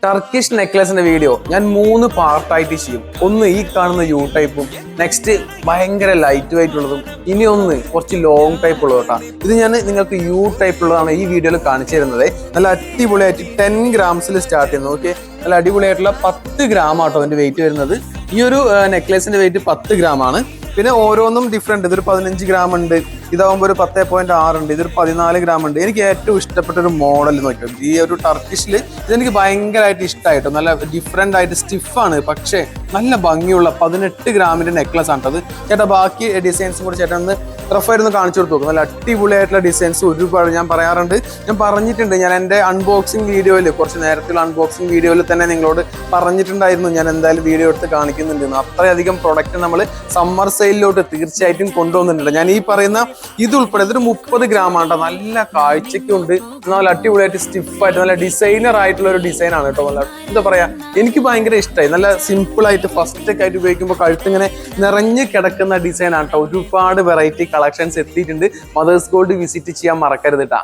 Turkish നെക്ലസിന്റെ video ഞാൻ 3 പാർട്ടായിട്ട് ചെയ്യും. ഒന്ന് ഈ കാണുന്ന യു ടൈപ്പും, നെക്സ്റ്റ് ഭയങ്കര ലൈറ്റ് വെയിറ്റ് ഉള്ളതും, ഇനി ഒന്ന് കുറച്ച് ലോങ് ടൈപ്പ് ഉള്ളത് കേട്ടോ. ഇത് ഞാൻ നിങ്ങൾക്ക് യു ടൈപ്പ് ഉള്ളതാണ് ഈ വീഡിയോയിൽ കാണിച്ചു തരുന്നത്. നല്ല അടിപൊളിയായിട്ട് 10 ഗ്രാംസിൽ സ്റ്റാർട്ട് ചെയ്യുന്നത്. ഓക്കെ, നല്ല അടിപൊളിയായിട്ടുള്ള 10 ഗ്രാം ആട്ടോ അതിന്റെ വെയിറ്റ് വരുന്നത്. ഈ ഒരു നെക്ലസിന്റെ വെയിറ്റ് 10 ഗ്രാം ആണ്. പിന്നെ ഓരോന്നും ഡിഫറെന്റ്. ഇതൊരു 15 ഗ്രാം ഉണ്ട്, ഇതാവുമ്പോൾ ഒരു 10.6 ഉണ്ട്, ഇതൊരു 14 ഗ്രാം ഉണ്ട്. എനിക്ക് ഏറ്റവും ഇഷ്ടപ്പെട്ട ഒരു മോഡൽ നോക്കിയോ, ഈ ഒരു ടർക്കിഷിൽ ഇതെനിക്ക് ഭയങ്കരമായിട്ട് ഇഷ്ടമായിട്ടോ. നല്ല ഡിഫറെന്റ് ആയിട്ട് സ്റ്റിഫാണ്, പക്ഷേ നല്ല ഭംഗിയുള്ള 18 ഗ്രാമിന്റെ നെക്ലസ് ആണ് അത്. ചേട്ടാ ബാക്കി ഡിസൈൻസും കൂടി ചേട്ടാ ഒന്ന് റഫായിരുന്നു കാണിച്ചു കൊടുത്തു നോക്കും. നല്ല അടിപൊളിയായിട്ടുള്ള ഡിസൈൻസ് ഒരുപാട് ഞാൻ പറയാറുണ്ട്, ഞാൻ പറഞ്ഞിട്ടുണ്ട്. ഞാൻ എൻ്റെ അൺബോക്സിങ് വീഡിയോയിൽ, കുറച്ച് നേരത്തുള്ള അൺബോക്സിങ് വീഡിയോയിൽ തന്നെ നിങ്ങളോട് പറഞ്ഞിട്ടുണ്ടായിരുന്നു ഞാൻ എന്തായാലും വീഡിയോ എടുത്ത് കാണിക്കുന്നുണ്ടെന്ന്. അത്രയധികം പ്രൊഡക്റ്റ് നമ്മൾ സമ്മർ സെയിലിലോട്ട് തീർച്ചയായിട്ടും കൊണ്ടുവന്നിട്ടുണ്ട്. ഞാൻ ഈ പറയുന്ന ഇത് ഉൾപ്പെടെ ഇതൊരു 30 ഗ്രാം ആണ്. നല്ല കാഴ്ചയ്ക്കുണ്ട്, നല്ല അടിപൊളിയായിട്ട് സ്റ്റിഫായിട്ട് നല്ല ഡിസൈനർ ആയിട്ടുള്ള ഒരു ഡിസൈൻ ആണ് കേട്ടോ. നല്ല എന്താ പറയാ, എനിക്ക് ഭയങ്കര ഇഷ്ടമായി. നല്ല സിമ്പിൾ ആയിട്ട് ഫസ്റ്റ് ഒക്കെ ആയിട്ട് ഉപയോഗിക്കുമ്പോൾ കഴുത്തിങ്ങനെ നിറഞ്ഞ് കിടക്കുന്ന ഡിസൈൻ ആണ് കേട്ടോ. ഒരുപാട് വെറൈറ്റി കളക്ഷൻസ് എത്തിയിട്ടുണ്ട്. മദേഴ്സ് ഗോൾഡ് വിസിറ്റ് ചെയ്യാൻ മറക്കരുത് കേട്ടോ.